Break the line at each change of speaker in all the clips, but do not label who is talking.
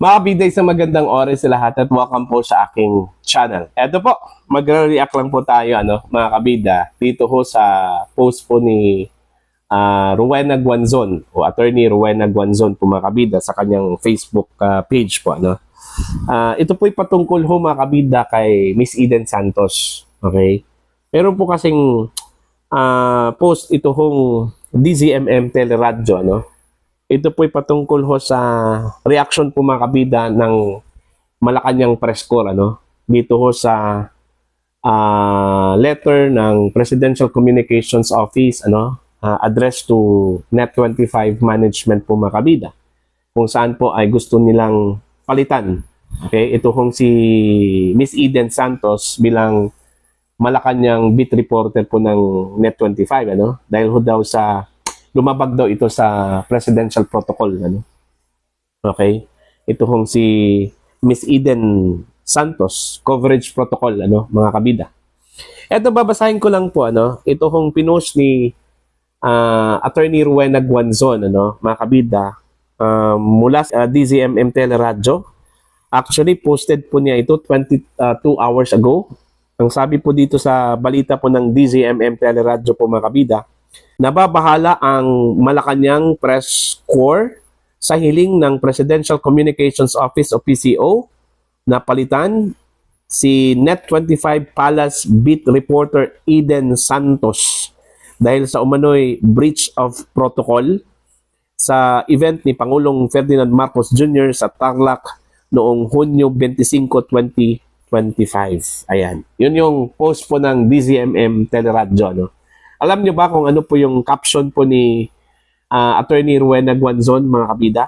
Mga biday sa magandang oras sa lahat at welcome po sa aking channel. Eto po, magre-react lang po tayo mga kabida dito ho sa post po ni Rowena Guanzon o Attorney Rowena Guanzon po mga kabida sa kanyang Facebook page po. Ito po patungkol ho mga kabida kay Miss Eden Santos. Okay? Pero po kasing post ito hong DZMM Teleradyo. Ito po'y patungkol ho sa reaction po mga kabida ng Malacanang press corps dito ho sa letter ng Presidential Communications Office addressed to Net25 management po mga kabida, kung saan po ay gusto nilang palitan ito hong si Miss Eden Santos bilang Malacanang beat reporter po ng Net25 dahil ho daw sa lumabag daw ito sa presidential protocol. Okay? Ito hong si Miss Eden Santos coverage protocol, mga kabida. Ito babasahin ko lang po, ito hong pinost ni Attorney Rowena Guanzon, mga kabida, mula sa DZMM Teleradyo. Actually, posted po niya ito 22 hours ago. Ang sabi po dito sa balita po ng DZMM Teleradyo po mga kabida, nababahala ang Malacanang Press Corps sa hiling ng Presidential Communications Office o PCO na palitan si Net25 Palace Beat Reporter Eden Santos dahil sa umano'y breach of protocol sa event ni Pangulong Ferdinand Marcos Jr. sa Tarlac noong Hunyo 25, 2025. Ayan. Yun yung post po ng DZMM Teleradyo. Alam niyo ba kung ano po yung caption po ni Attorney Rowena Guanzon, mga kabida?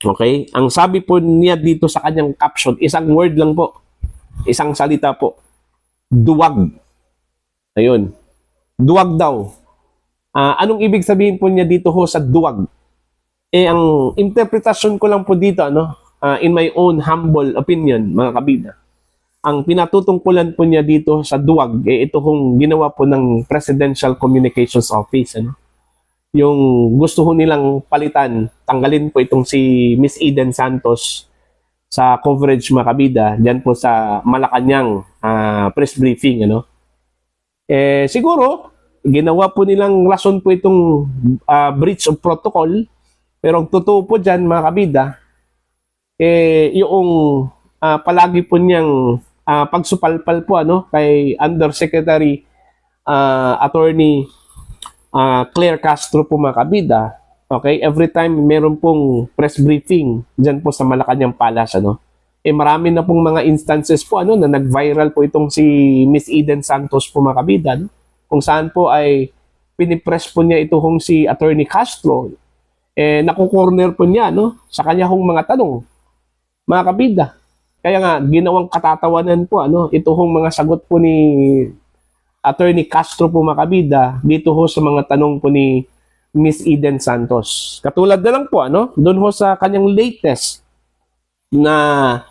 Okay? Ang sabi po niya dito sa kanyang caption, isang word lang po. Isang salita po. Duwag. Ayun. Duwag daw. Anong ibig sabihin po niya dito ho sa duwag? Ang interpretasyon ko lang po dito, in my own humble opinion, mga kabida, ang pinatutungkulan po niya dito sa duwag, ito hong ginawa po ng Presidential Communications Office. Yung gusto ho nilang palitan, tanggalin po itong si Miss Eden Santos sa coverage mga kabida, dyan po sa Malacanang press briefing. Siguro, ginawa po nilang rason po itong breach of protocol, pero ang totoo po dyan mga kabida, yung palagi po niyang pagsupalpal po kay Undersecretary Attorney Claire Castro po mga kabida. Okay, every time meron pong press briefing diyan po sa Malacanang Palace marami na pong mga instances po na nag-viral po itong si Miss Eden Santos po mga kabida, kung saan po ay pinipress po niya ito hong si Attorney Castro, naku-corner po niya sa kanya hong mga tanong mga kabida. Kaya nga, ginawang katatawanan po, ito hong mga sagot po ni Attorney Castro po mga kabida, dito ho sa mga tanong po ni Miss Eden Santos. Katulad na lang po, doon ho sa kanyang latest na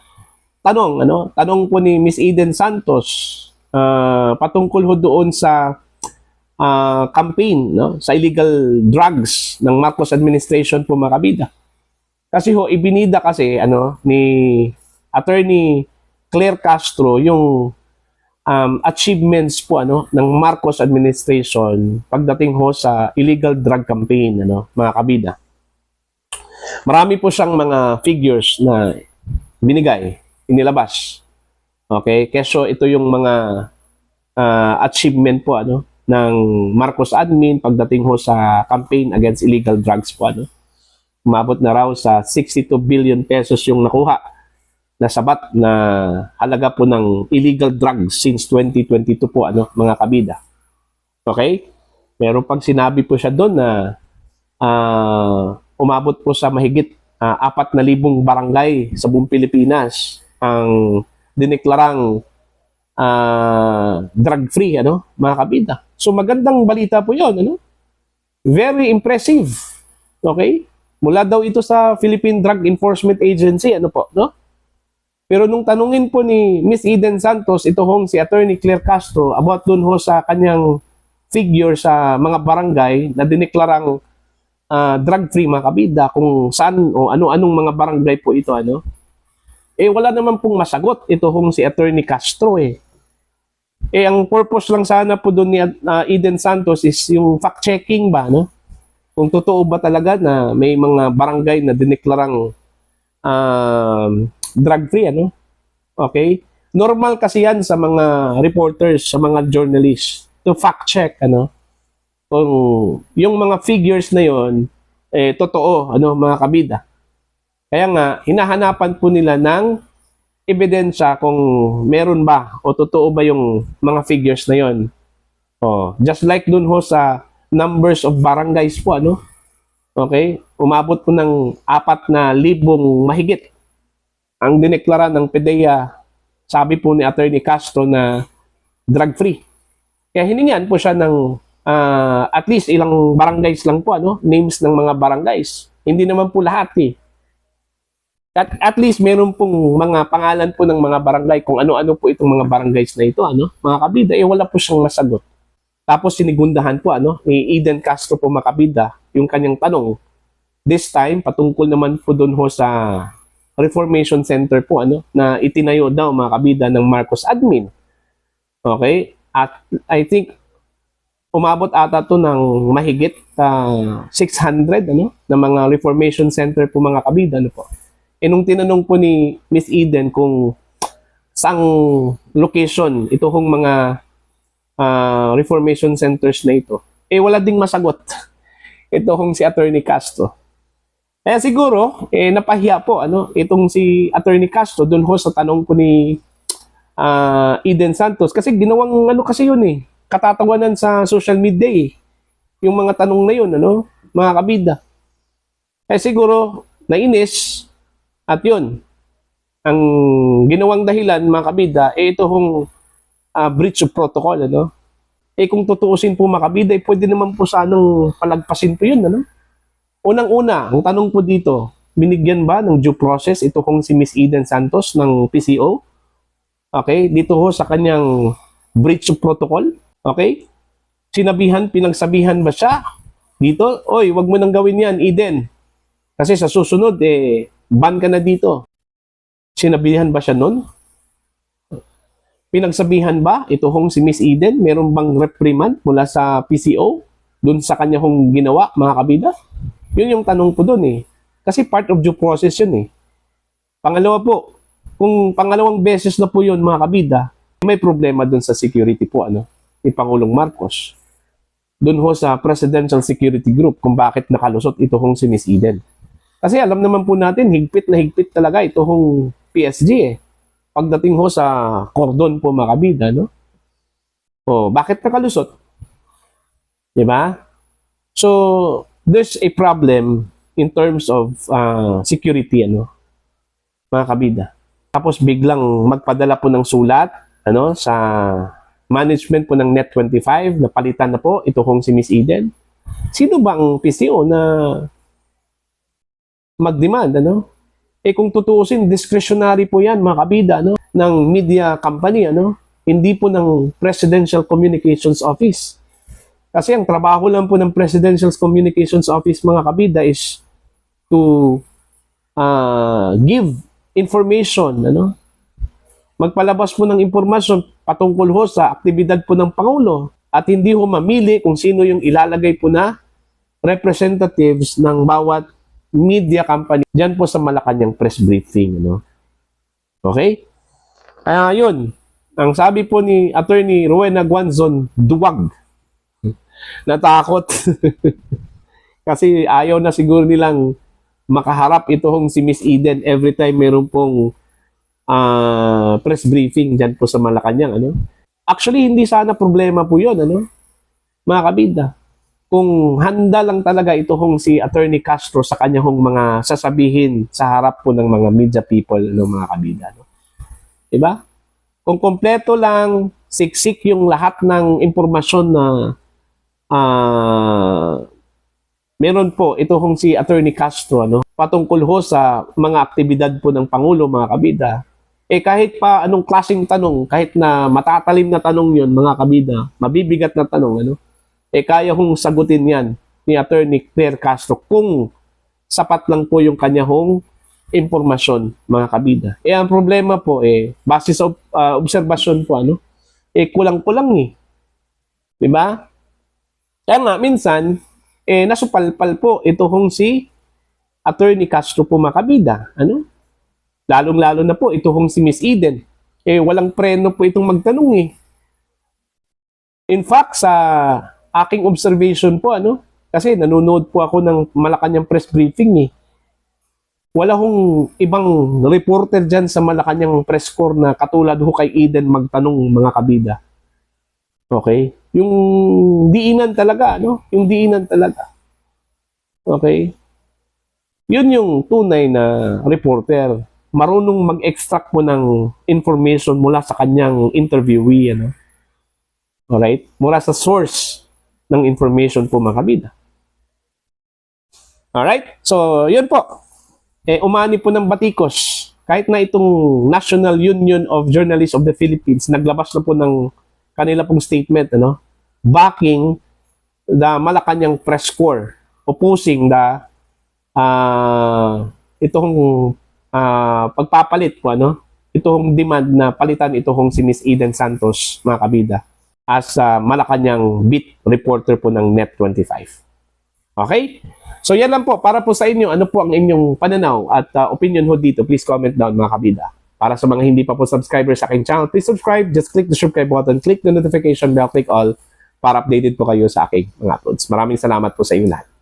tanong, tanong po ni Miss Eden Santos, patungkol ho doon sa campaign, sa illegal drugs ng Marcos administration po mga kabida. Kasi ho, ibinida kasi, ni Attorney Claire Castro yung achievements po ng Marcos administration pagdating ho sa illegal drug campaign mga kabida. Marami po siyang mga figures na binigay, inilabas. Okay? Keso ito yung mga achievement po ng Marcos admin pagdating ho sa campaign against illegal drugs po umabot na raw sa 62 billion pesos yung nakuha na sabat na halaga po ng illegal drugs since 2022 po mga kabida. Okay? Meron pang sinabi po siya doon na umabot po sa mahigit 4,000 barangay sa buong Pilipinas ang dineklarang drug-free mga kabida. So magandang balita po 'yon Very impressive. Okay? Mula daw ito sa Philippine Drug Enforcement Agency Pero nung tanungin po ni Miss Eden Santos, ito hong si Attorney Claire Castro about dun ho sa kanyang figure sa mga barangay na dineklarang drug-free mga kabida, kung saan o ano-anong mga barangay po ito, ano? Wala naman pong masagot ito hong si Attorney Castro eh. Ang purpose lang sana po doon ni Eden Santos is yung fact-checking ba, no? Kung totoo ba talaga na may mga barangay na dineklarang drug-free, ano? Okay? Normal kasi yan sa mga reporters, sa mga journalists to fact-check, ano? Kung yung mga figures na yon totoo, ano, mga kabida. Kaya nga, hinahanapan po nila ng ebidensya kung meron ba o totoo ba yung mga figures na yon. Just like dun ho sa numbers of barangays po, ano? Okay? Umabot po ng 4,000 mahigit ang dineklara ng PDEA, sabi po ni Attorney Castro, na drug-free. Kaya hiningan po siya ng at least ilang barangays lang po, ano? Names ng mga barangays. Hindi naman po lahat eh. At least meron pong mga pangalan po ng mga barangay kung ano-ano po itong mga barangays na ito, ano? Mga kabida, wala po siyang masagot. Tapos sinigundahan po, ano, ni Eden Castro po, mga kabida, yung kanyang tanong. This time, patungkol naman po doon ho sa Reformation Center po, ano, na itinayo daw, mga kabida, ng Marcos admin. Okay? At I think umabot ata to ng mahigit 600, ano, na mga Reformation Center po, mga kabida, ano po. Nung tinanong po ni Miss Eden kung saang location ito hong mga Reformation Centers na ito, wala ding masagot ito hong si Attorney Castro. Kaya siguro, napahiya po, ano, itong si Attorney Castro doon ho sa tanong ko ni Eden Santos. Kasi ginawang, ano kasi yun eh, katatawanan sa social media eh. Yung mga tanong na yun, ano, mga kabida. Siguro, nainis, at yun, ang ginawang dahilan, mga kabida, ito hong breach of protocol, ano. Kung tutuusin po, mga kabida, pwede naman po sanang palagpasin po yun, ano. Unang-una, ang tanong po dito, binigyan ba ng due process ito kung si Miss Eden Santos ng PCO? Okay, dito ho sa kanyang breach of protocol. Okay? Pinagsabihan ba siya dito? Oy, wag mo nang gawin yan, Eden. Kasi sa susunod, ban ka na dito. Sinabihan ba siya nun? Pinagsabihan ba ito hong si Miss Eden? Meron bang reprimand mula sa PCO dun sa kanya hong ginawa, mga kabida? Yun yung tanong po dun eh. Kasi part of due process yun eh. Pangalawa po, kung pangalawang beses na po yun, mga kabida, may problema dun sa security po, ano, ni Pangulong Marcos. Dun ho sa Presidential Security Group kung bakit nakalusot ito hong si Miss Eden. Kasi alam naman po natin, higpit na higpit talaga ito hong PSG eh. Pagdating ho sa cordon po, mga kabida, no? Bakit nakalusot? Diba? So, there's a problem in terms of security, ano, mga kabida. Tapos biglang magpadala po ng sulat, ano, sa management po ng Net25 na palitan na po ito kung si Miss Eden. Sino ba ang PCO na mag-demand, ano? Kung tutuusin, discretionary po yan, mga kabida, ano, ng media company, ano? Hindi po ng Presidential Communications Office. Kasi ang trabaho lang po ng Presidential Communications Office, mga kabida, is to give information, ano? Magpalabas po ng impormasyon patungkol ho sa aktibidad po ng Pangulo at hindi ho mamili kung sino yung ilalagay po na representatives ng bawat media company dyan po sa Malacanang press briefing, ano? Okay? Kaya yun, ang sabi po ni Attorney Rowena Guanzon, duwag. Natakot. Kasi ayaw na siguro nilang makaharap itong si Miss Eden every time meron pong press briefing dyan po sa Malacanang, ano? Actually, hindi sana problema po yun, ano, mga kabida. Kung handa lang talaga itong si Attorney Castro sa kanyang mga sasabihin sa harap po ng mga media people, ano, mga kabida, no? Diba? Kung kompleto lang, siksik yung lahat ng impormasyon na meron po itong si Attorney Castro, ano, patungkol ho sa mga aktibidad po ng Pangulo, mga kabida, kahit pa anong klaseng tanong, kahit na matatalim na tanong yun, mga kabida, mabibigat na tanong, ano, kaya hong sagutin yan ni Attorney Claire Castro kung sapat lang po yung kanya hong impormasyon, mga kabida. Ang problema po base sa obserbasyon po, kulang-kulang Di ba? Kaya nga, minsan, nasupalpal po ito hong si Attorney Castro po, mga kabida. Lalong-lalo na po ito hong si Miss Eden. Walang preno po itong magtanong In fact, sa aking observation po, kasi nanonood po ako ng Malacanang press briefing Wala hong ibang reporter dyan sa Malacanang press corps na katulad ho kay Eden magtanong, mga kabida. Okay? Yung diinan talaga, Yung diinan talaga. Okay? Yun yung tunay na reporter. Marunong mag-extract mo ng information mula sa kanyang interviewee, Alright? Mula sa source ng information po, mga kabida. Alright? So, yun po. Umani po ng batikos. Kahit na itong National Union of Journalists of the Philippines, naglabas na po ng kanila pong statement, backing the Malacanang press corps, opposing the pagpapalit po, itong demand na palitan itong si Miss Eden Santos, mga kabida, as Malacanang beat reporter po ng Net25. Okay? So yan lang po, para po sa inyo, ano po ang inyong pananaw at opinion ho dito, please comment down, mga kabida. Para sa mga hindi pa po subscriber sa aking channel, please subscribe, just click the subscribe button, click the notification bell, click all, para updated po kayo sa aking mga uploads. Maraming salamat po sa inyo lahat.